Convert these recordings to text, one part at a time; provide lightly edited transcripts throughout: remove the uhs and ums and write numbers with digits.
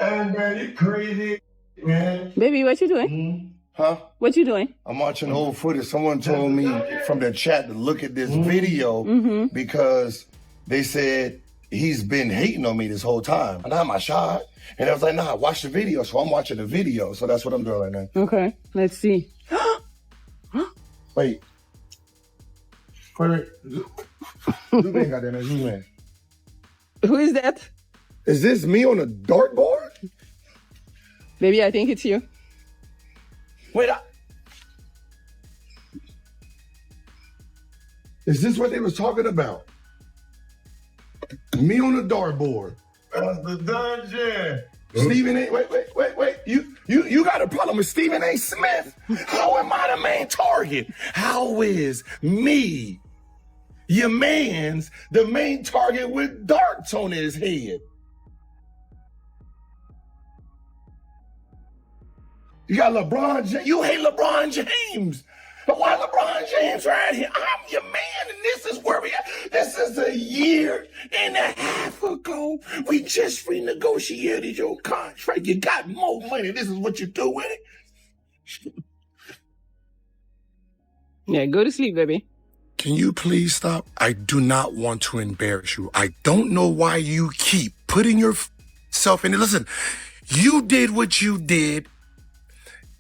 man, you crazy, man. Baby, what you doing? Huh? What you doing? I'm watching old footage. Someone told me from the chat to look at this video because they said he's been hating on me this whole time. And I'm shot. And I was like, nah, watch the video. So I'm watching the video. So that's what I'm doing right now. Okay, let's see. Wait. Wait. Zoom in, goddamn it. Zoom in. Who is that? Is this me on a dartboard? Baby, I think it's you. Wait, is this what they was talking about? Me on the dartboard. That's the dungeon. Stephen A. Wait. You got a problem with Stephen A. Smith? How am I the main target? How is me, your man's, the main target with darts on his head? You got LeBron James. You hate LeBron James. But why LeBron James right here? I'm your man, and this is where we at. This is a year and a half ago. We just renegotiated your contract. You got more money. This is what you do with it. Yeah, go to sleep, baby. Can you please stop? I do not want to embarrass you. I don't know why you keep putting yourself in it. Listen, you did what you did.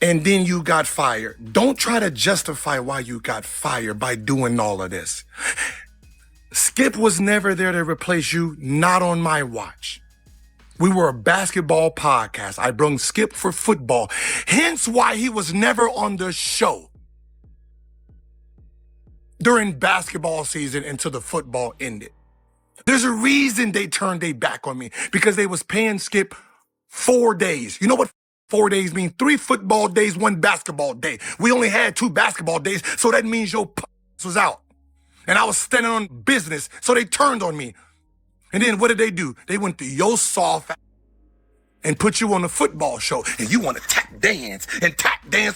And then you got fired. Don't try to justify why you got fired by doing all of this. Skip was never there to replace you, not on my watch. We were a basketball podcast. I brung Skip for football, hence why he was never on the show during basketball season until the football ended. There's a reason they turned their back on me, because they was paying Skip 4 days. You know what 4 days mean? 3 football days, 1 basketball day. We only had 2 basketball days, so that means your was out. And I was standing on business, so they turned on me. And then what did they do? They went to your soft and put you on the football show. And you want to tap dance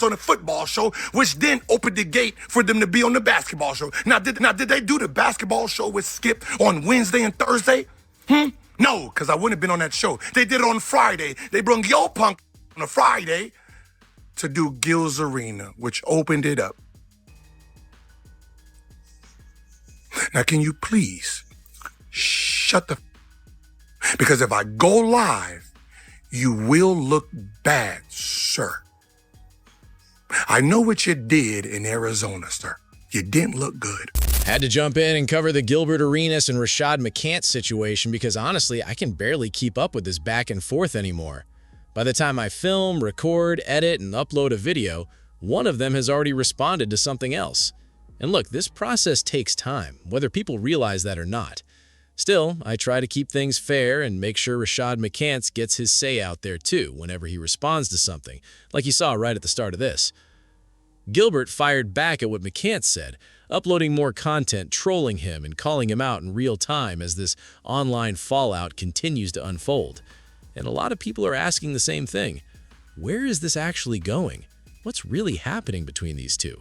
on the football show, which then opened the gate for them to be on the basketball show. Now, did they do the basketball show with Skip on Wednesday and Thursday? No, because I wouldn't have been on that show. They did it on Friday. They brung your punk on a Friday to do Gilbert Arenas, which opened it up. Now, can you please shut the because if I go live, you will look bad, sir. I know what you did in Arizona, sir. You didn't look good. Had to jump in and cover the Gilbert Arenas and Rashad McCants situation because honestly, I can barely keep up with this back and forth anymore. By the time I film, record, edit, and upload a video, one of them has already responded to something else. And look, this process takes time, whether people realize that or not. Still, I try to keep things fair and make sure Rashad McCants gets his say out there too whenever he responds to something, like you saw right at the start of this. Gilbert fired back at what McCants said, uploading more content, trolling him and calling him out in real time as this online fallout continues to unfold. And a lot of people are asking the same thing. Where is this actually going? What's really happening between these two?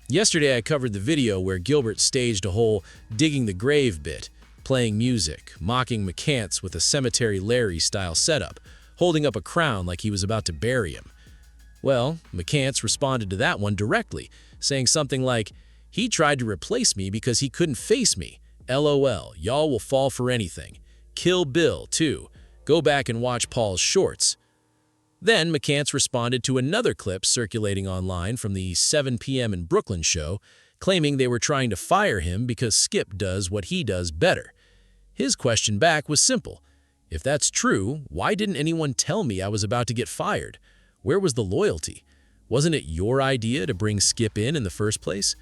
Yesterday, I covered the video where Gilbert staged a whole digging the grave bit, playing music, mocking McCants with a Cemetery Larry-style setup, holding up a crown like he was about to bury him. Well, McCants responded to that one directly, saying something like, "He tried to replace me because he couldn't face me. LOL, y'all will fall for anything. Kill Bill, too. Go back and watch Paul's shorts." Then McCants responded to another clip circulating online from the 7 p.m. in Brooklyn show, claiming they were trying to fire him because Skip does what he does better. His question back was simple. If that's true, why didn't anyone tell me I was about to get fired? Where was the loyalty? Wasn't it your idea to bring Skip in the first place?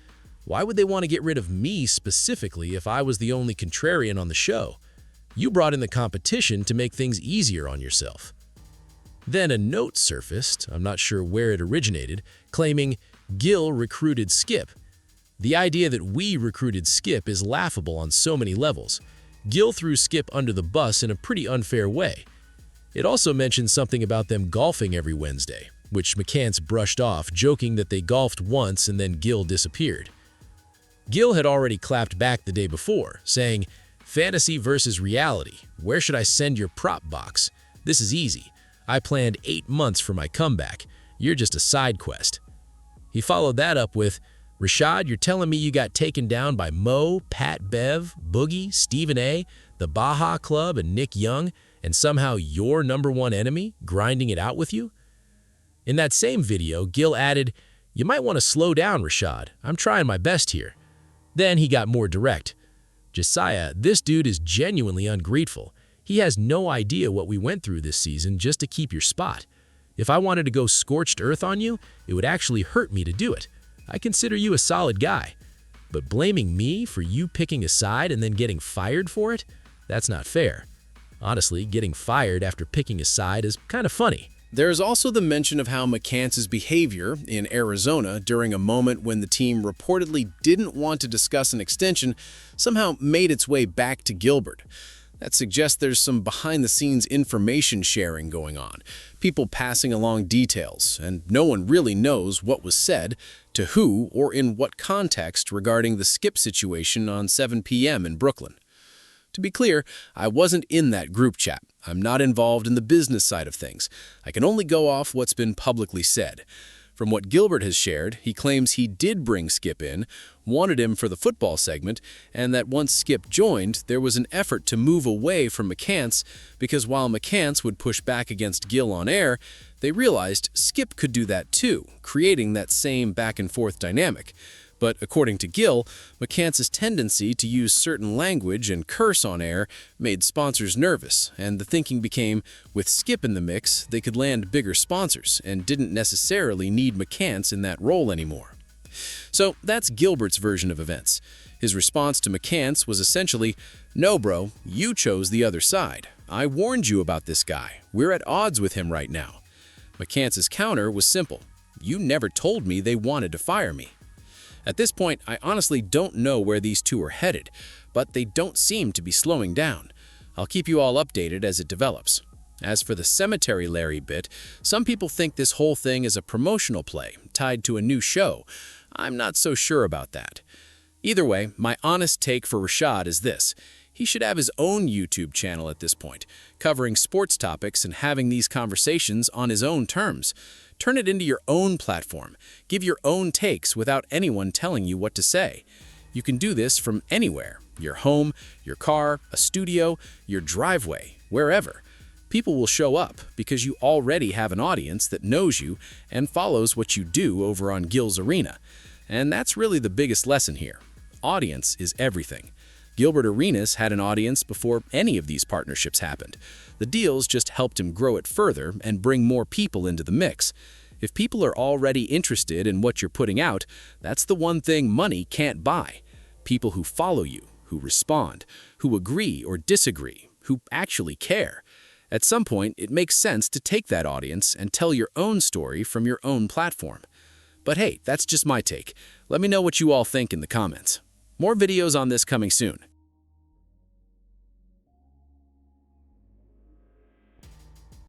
Why would they want to get rid of me specifically if I was the only contrarian on the show? You brought in the competition to make things easier on yourself. Then a note surfaced, I'm not sure where it originated, claiming Gil recruited Skip. The idea that we recruited Skip is laughable on so many levels. Gil threw Skip under the bus in a pretty unfair way. It also mentioned something about them golfing every Wednesday, which McCants brushed off, joking that they golfed once and then Gil disappeared. Gil had already clapped back the day before, saying, "Fantasy versus reality. Where should I send your prop box? This is easy. I planned 8 months for my comeback. You're just a side quest. He followed that up with, Rashad, you're telling me you got taken down by Mo, Pat Bev, Boogie, Stephen A., the Baja Club, and Nick Young, and somehow your #1 enemy grinding it out with you? In that same video, Gil added, you might want to slow down, Rashad. I'm trying my best here. Then he got more direct. Josiah, this dude is genuinely ungrateful. He has no idea what we went through this season just to keep your spot. If I wanted to go scorched earth on you, it would actually hurt me to do it. I consider you a solid guy. But blaming me for you picking a side and then getting fired for it? That's not fair. Honestly, getting fired after picking a side is kind of funny. There is also the mention of how McCants' behavior in Arizona during a moment when the team reportedly didn't want to discuss an extension somehow made its way back to Gilbert. That suggests there's some behind-the-scenes information sharing going on, people passing along details, and no one really knows what was said, to who, or in what context regarding the Skip situation on 7 p.m. in Brooklyn. To be clear, I wasn't in that group chat. I'm not involved in the business side of things. I can only go off what's been publicly said. From what Gilbert has shared, he claims he did bring Skip in, wanted him for the football segment, and that once Skip joined, there was an effort to move away from McCants because while McCants would push back against Gil on air, they realized Skip could do that too, creating that same back-and-forth dynamic. But according to Gil, McCants' tendency to use certain language and curse on air made sponsors nervous, and the thinking became, with Skip in the mix, they could land bigger sponsors and didn't necessarily need McCants in that role anymore. So that's Gilbert's version of events. His response to McCants was essentially, no bro, you chose the other side. I warned you about this guy. We're at odds with him right now. McCants' counter was simple. You never told me they wanted to fire me. At this point, I honestly don't know where these two are headed, but they don't seem to be slowing down. I'll keep you all updated as it develops. As for the Cemetery Larry bit, some people think this whole thing is a promotional play tied to a new show. I'm not so sure about that. Either way, my honest take for Rashad is this. He should have his own YouTube channel at this point, covering sports topics and having these conversations on his own terms. Turn it into your own platform. Give your own takes without anyone telling you what to say. You can do this from anywhere, your home, your car, a studio, your driveway, wherever. People will show up because you already have an audience that knows you and follows what you do over on Gil's Arena. And that's really the biggest lesson here. Audience is everything. Gilbert Arenas had an audience before any of these partnerships happened. The deals just helped him grow it further and bring more people into the mix. If people are already interested in what you're putting out, that's the one thing money can't buy. People who follow you, who respond, who agree or disagree, who actually care. At some point, it makes sense to take that audience and tell your own story from your own platform. But hey, that's just my take. Let me know what you all think in the comments. More videos on this coming soon.